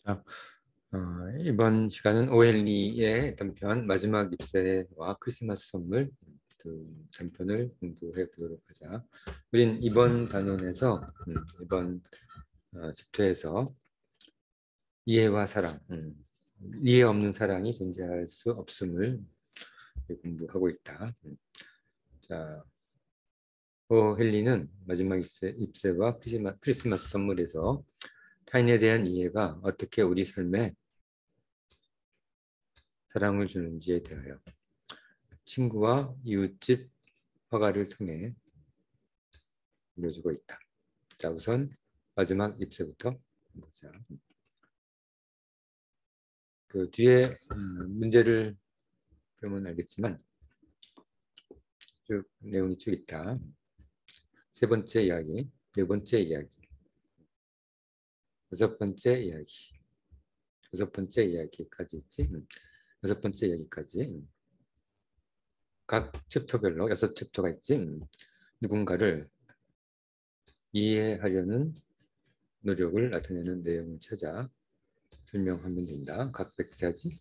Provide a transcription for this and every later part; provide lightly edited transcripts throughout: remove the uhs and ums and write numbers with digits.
자, 이번 시간은 오헬리의 단편 마지막 잎새와 크리스마스 선물 두 단편을 공부해 보도록 하자. 우린 이번 단원에서 이번 챕터에서 이해와 사랑, 이해 없는 사랑이 존재할 수 없음을 공부하고 있다. 자, 오헬리는 마지막 잎새와 크리스마스 선물에서 타인에 대한 이해가 어떻게 우리 삶에 사랑을 주는지에 대하여 친구와 이웃집 화가를 통해 보여주고 있다. 자, 우선 마지막 잎새부터 보자. 그 뒤에 문제를 보면 알겠지만 쭉 내용이 쭉 있다. 세 번째 이야기, 네 번째 이야기, 여섯 번째 이야기, 여섯 번째 이야기까지 있지. 여섯 번째 이야기까지 각 챕터별로 여섯 챕터가 있지. 누군가를 이해하려는 노력을 나타내는 내용을 찾아 설명하면 된다. 각 백자지.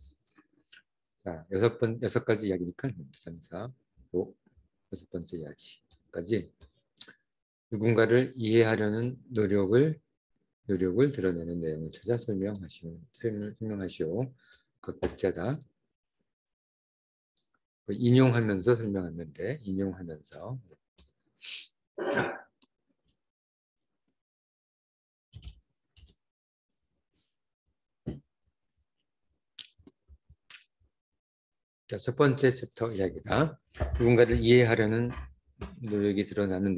자, 여섯 가지 이야기니까 3, 4, 5, 여섯 번째 이야기까지 누군가를 이해하려는 노력을 드러내는 내용을 찾아 설명하시오. 각 백자다. 인용하면서 설명하면 돼. 인용하면서. 자, 첫 번째 챕터 이야기다. 누군가를 이해하려는 노력이 드러나는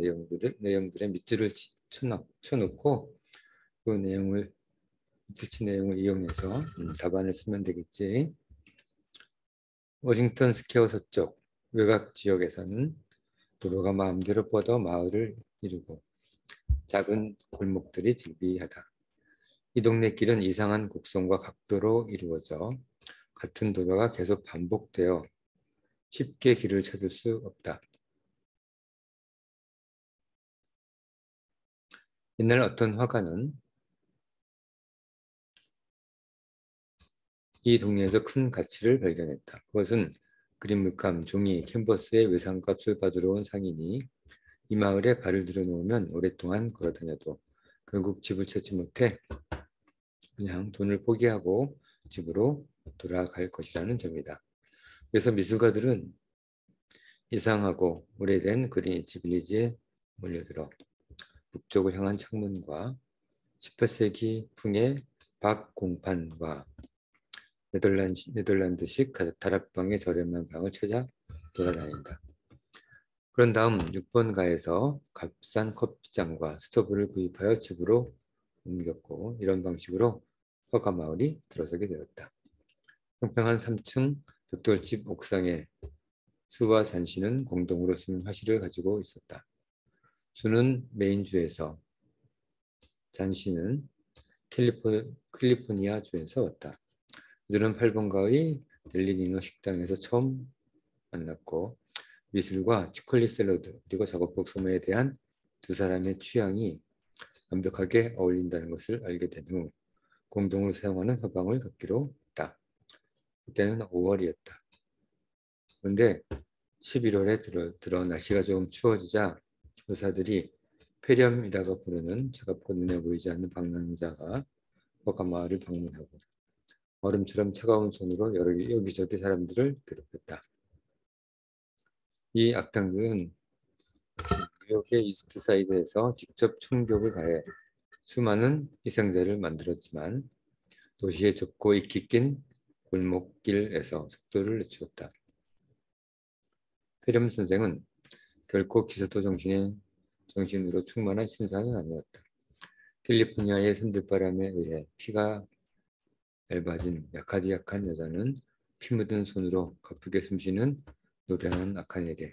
내용들의 밑줄을 쳐놓고 그 내용을 밑줄 내용을 이용해서 답안을 쓰면 되겠지. 워싱턴 스퀘어 서쪽 외곽 지역에서는 도로가 마음대로 뻗어 마을을 이루고 작은 골목들이 즐비하다. 이 동네 길은 이상한 곡선과 각도로 이루어져 같은 도로가 계속 반복되어 쉽게 길을 찾을 수 없다. 옛날 어떤 화가는 이 동네에서 큰 가치를 발견했다. 그것은 그림 물감, 종이, 캔버스의 외상값을 받으러 온 상인이 이 마을에 발을 들여놓으면 오랫동안 걸어다녀도 결국 집을 찾지 못해 그냥 돈을 포기하고 집으로 돌아갈 것이라는 점이다. 그래서 미술가들은 이상하고 오래된 그린위치 빌리지에 몰려들어 북쪽을 향한 창문과 18세기 풍의 박 공판과 네덜란드식 다락방의 저렴한 방을 찾아 돌아다닌다. 그런 다음 6번가에서 값싼 커피잔과 스토브를 구입하여 집으로 옮겼고 이런 방식으로 화가 마을이 들어서게 되었다. 평평한 3층 벽돌집 옥상에 수와 잔씨는 공동으로 쓴 화실을 가지고 있었다. 수는 메인주에서, 잔씨는 캘리포니아주에서 왔다. 그들은 8번가의 델리니노 식당에서 처음 만났고 미술과 치콜리 샐러드 그리고 작업복 소매에 대한 두 사람의 취향이 완벽하게 어울린다는 것을 알게 된 후 공동으로 사용하는 화방을 갖기로 했다. 그때는 5월이었다. 그런데 11월에 들어 날씨가 조금 추워지자 의사들이 폐렴이라고 부르는 차갑고 눈에 보이지 않는 방랑자가 화가마을을 방문하고 얼음처럼 차가운 손으로 여기저기 사람들을 괴롭혔다. 이 악당은 뉴욕의 이스트사이드에서 직접 총격을 가해 수많은 희생자를 만들었지만 도시의 좁고 익히 낀 골목길에서 속도를 늦추었다. 폐렴 선생은 결코 기사도 정신으로 충만한 신사는 아니었다. 캘리포니아의 산들바람에 의해 피가 얇아진 약한 여자는 피 묻은 손으로 가쁘게 숨쉬는 노련한 악한 일에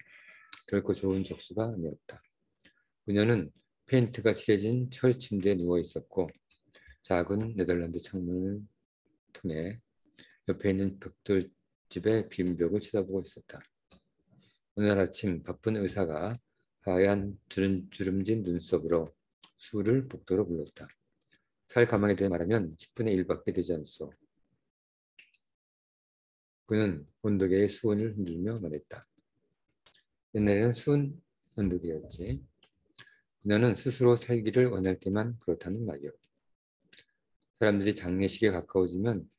결코 좋은 적수가 아니었다. 그녀는 페인트가 칠해진 철 침대에 누워 있었고 작은 네덜란드 창문을 통해 옆에 있는 벽돌집의 빈 벽을 쳐다보고 있었다. 어느 날 아침 바쁜 의사가 하얀 주름진 눈썹으로 수를 복도로 불렀다. 살 가망에 대해 말하면 10분의 1밖에 되지 않소. 그는 온도계의 수온을 흔들며 말했다. 옛날에는 수은 온도계였지. 그녀는 스스로 살기를 원할 때만 그렇다는 말이오. 사람들이 장례식에 가까워지면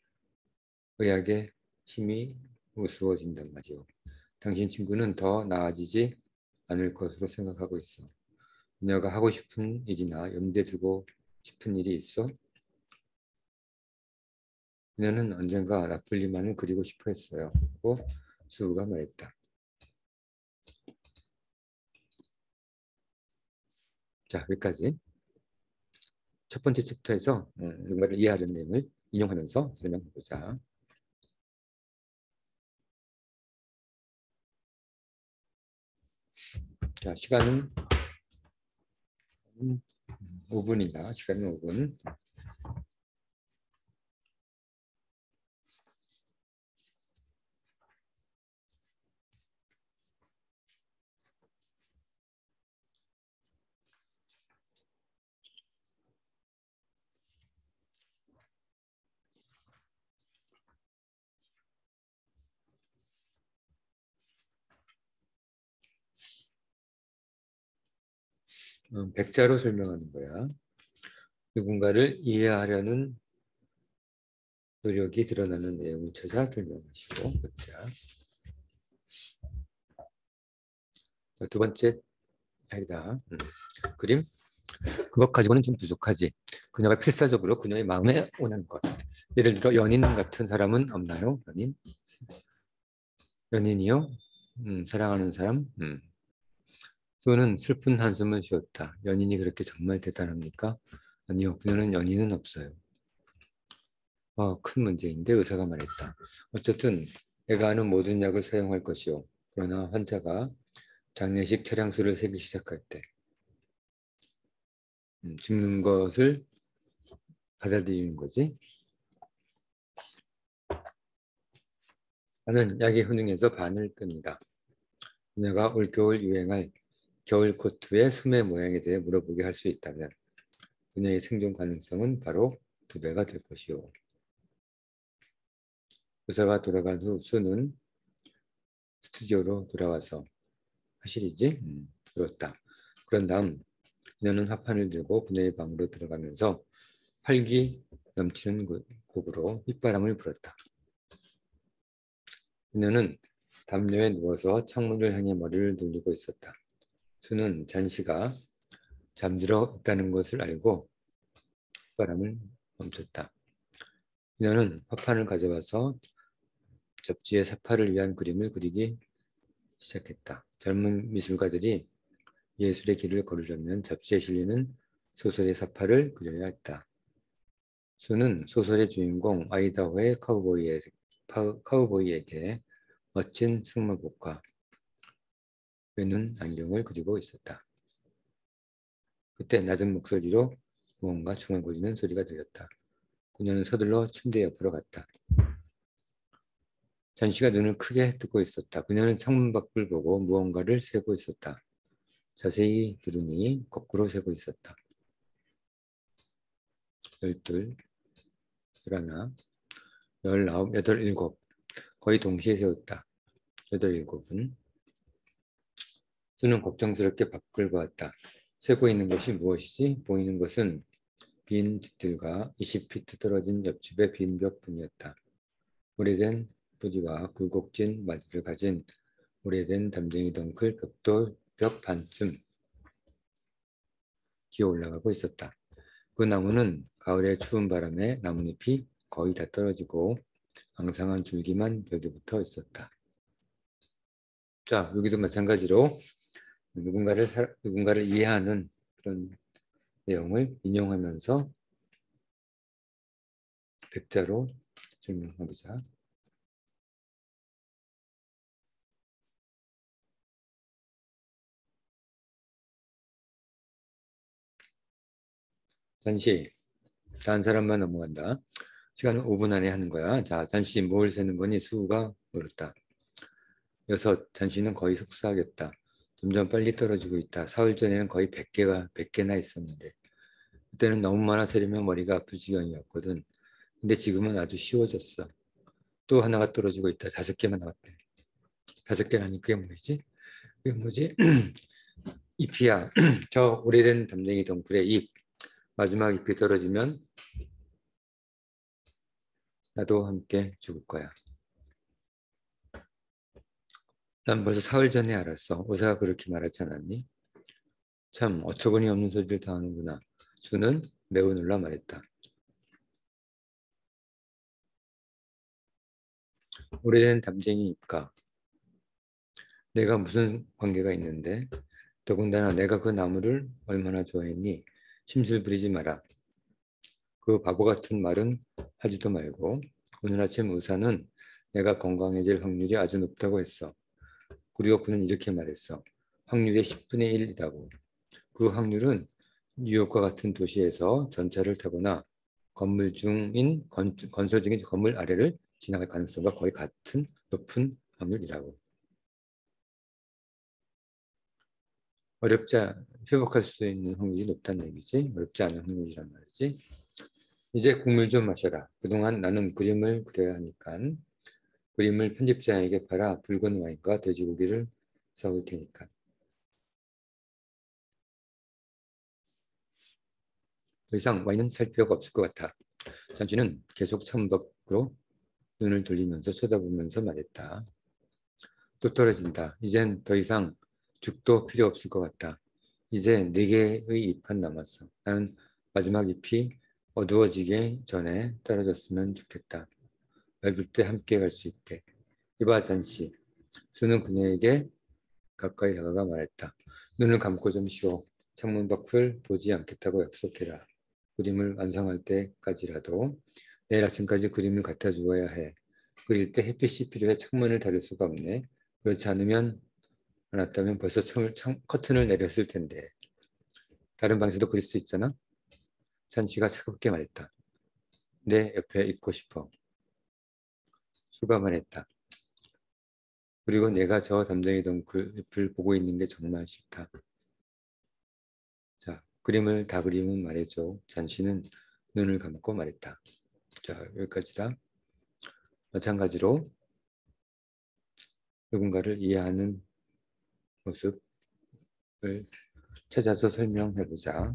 의학의 힘이 우스워진단 말이오. 당신 친구는 더 나아지지 않을 것으로 생각하고 있어. 그녀가 하고 싶은 일이나 염두에 두고 싶은 일이 있어? 그녀는 언젠가 나폴리만을 그리고 싶어 했어요. 하고 수우가 말했다. 자, 여기까지. 첫 번째 챕터에서 누군가를 이해하려는 내용을 인용하면서 설명해보자. 자, 시간은 5분이다. 시간은 5분. 백자로 설명하는 거야. 누군가를 이해하려는 노력이 드러나는 내용을 찾아 설명하시고 백자. 두 번째 아니다. 그림. 그것 가지고는 좀 부족하지. 그녀가 필사적으로 그녀의 마음에 오는 것. 예를 들어 연인 같은 사람은 없나요? 연인? 연인이요? 사랑하는 사람? 수는 슬픈 한숨을 쉬었다. 연인이 그렇게 정말 대단합니까? 아니요, 그녀는 연인은 없어요. 큰 문제인데 의사가 말했다. 어쨌든 내가 아는 모든 약을 사용할 것이요. 그러나 환자가 장례식 차량수를 세기 시작할 때 죽는 것을 받아들이는 거지. 나는 약의 효능에서 반을 뺍니다. 그녀가 올겨울 유행할 겨울 코트의 소매 모양에 대해 물어보게 할 수 있다면 그녀의 생존 가능성은 바로 2배가 될 것이요. 의사가 돌아간 후 수는 스튜디오로 돌아와서 사실이지? 그렇다. 그런 다음 그녀는 화판을 들고 그녀의 방으로 들어가면서 활기 넘치는 곡으로 휘바람을 불었다. 그녀는 담요에 누워서 창문을 향해 머리를 돌리고 있었다. 수는 잔시가 잠들어 있다는 것을 알고 휘바람을 멈췄다. 그녀는 화판을 가져와서 접지에 사파를 위한 그림을 그리기 시작했다. 젊은 미술가들이 예술의 길을 걸으려면 접시에 실리는 소설의 사파를 그려야 했다. 수는 소설의 주인공 아이다호의 카우보이에게 멋진 승마복과 외눈 안경을 그리고 있었다. 그때 낮은 목소리로 무언가 중얼거리는 소리가 들렸다. 그녀는 서둘러 침대 옆으로 갔다. 잔씨가 눈을 크게 뜨고 있었다. 그녀는 창문 밖을 보고 무언가를 세고 있었다. 자세히 들으니 거꾸로 세고 있었다. 12, 11, 19, 8, 7 거의 동시에 세웠다. 8, 7은 수는 걱정스럽게 밖을 보았다. 세고 있는 것이 무엇이지? 보이는 것은 빈 뒤뜰과 20피트 떨어진 옆집의 빈 벽뿐이었다. 오래된 부지와 굴곡진 마디를 가진 오래된 담쟁이 덩클 벽돌 벽 반쯤 기어 올라가고 있었다. 그 나무는 가을의 추운 바람에 나뭇잎이 거의 다 떨어지고 앙상한 줄기만 벽에 붙어 있었다. 자, 여기도 마찬가지로 누군가를 이해하는 그런 내용을 인용하면서 백자로 설명해보자. 잔시, 다른 사람만 넘어간다. 시간은 5분 안에 하는 거야. 자, 잔시 뭘 세는 거니? 수우가 물었다. 6, 잔시는 거의 속사하겠다. 점점 빨리 떨어지고 있다. 사흘 전에는 거의 100개나 있었는데. 그때는 너무 많아 세리면 머리가 아플 지경이었거든. 근데 지금은 아주 쉬워졌어. 또 하나가 떨어지고 있다. 5개만 남았대. 5개라니 그게 뭐지? 그게 뭐지? 잎이야. 저 오래된 담쟁이 덩굴의 잎. 마지막 잎이 떨어지면 나도 함께 죽을 거야. 난 벌써 사흘 전에 알았어. 의사가 그렇게 말하지 않았니? 참 어처구니 없는 소리를 다 하는구나. 수는 매우 놀라 말했다. 오래된 담쟁이 잎과 내가 무슨 관계가 있는데? 더군다나 내가 그 나무를 얼마나 좋아했니? 심술 부리지 마라. 그 바보 같은 말은 하지도 말고 오늘 아침 의사는 내가 건강해질 확률이 아주 높다고 했어. 그리고 그는 이렇게 말했어. 확률의 10분의 1이라고. 그 확률은 뉴욕과 같은 도시에서 전차를 타거나 건설 중인 건물 아래를 지나갈 가능성과 거의 같은 높은 확률이라고. 회복할 수 있는 확률이 높다는 얘기지. 어렵지 않은 확률이란 말이지. 이제 국물 좀 마셔라. 그동안 나는 그림을 그려야 하니까 그림을 편집자에게 팔아 붉은 와인과 돼지고기를 사올 테니까. 더 이상 와인은 살 필요가 없을 것 같아. 잔쥐는 계속 창밖으로 눈을 돌리면서 쳐다보면서 말했다. 또 떨어진다. 이젠 더 이상 죽도 필요 없을 것 같다. 이제 4개의 잎만 남았어. 나는 마지막 잎이 어두워지기 전에 떨어졌으면 좋겠다. 맑을 때 함께 갈 수 있게. 이봐 잔씨. 수는 그녀에게 가까이 다가가 말했다. 눈을 감고 좀 쉬어. 창문 밖을 보지 않겠다고 약속해라. 그림을 완성할 때까지라도 내일 아침까지 그림을 갖다 주어야 해. 그릴 때 햇빛이 필요해 창문을 닫을 수가 없네. 그렇지 않았다면 벌써 커튼을 내렸을 텐데. 다른 방에서도 그릴 수 있잖아. 찬씨가 차갑게 말했다. 내 옆에 있고 싶어. 수가 말했다. 그리고 내가 저 담쟁이 덩굴을 보고 있는 게 정말 싫다. 자, 그림을 다 그리면 말해줘. 잔씨는 눈을 감고 말했다. 자, 여기까지다. 마찬가지로 누군가를 이해하는 모습을 찾아서 설명해보자.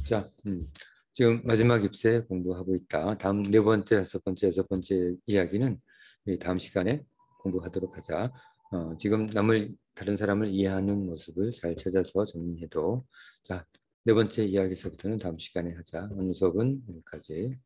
자, 지금 마지막 입세 공부하고 있다. 다음 4번째, 5번째, 6번째 이야기는 다음 시간에 공부하도록 하자. 지금 다른 사람을 이해하는 모습을 잘 찾아서 정리해도. 자, 4번째 이야기서부터는 다음 시간에 하자. 오늘 수업은 여기까지.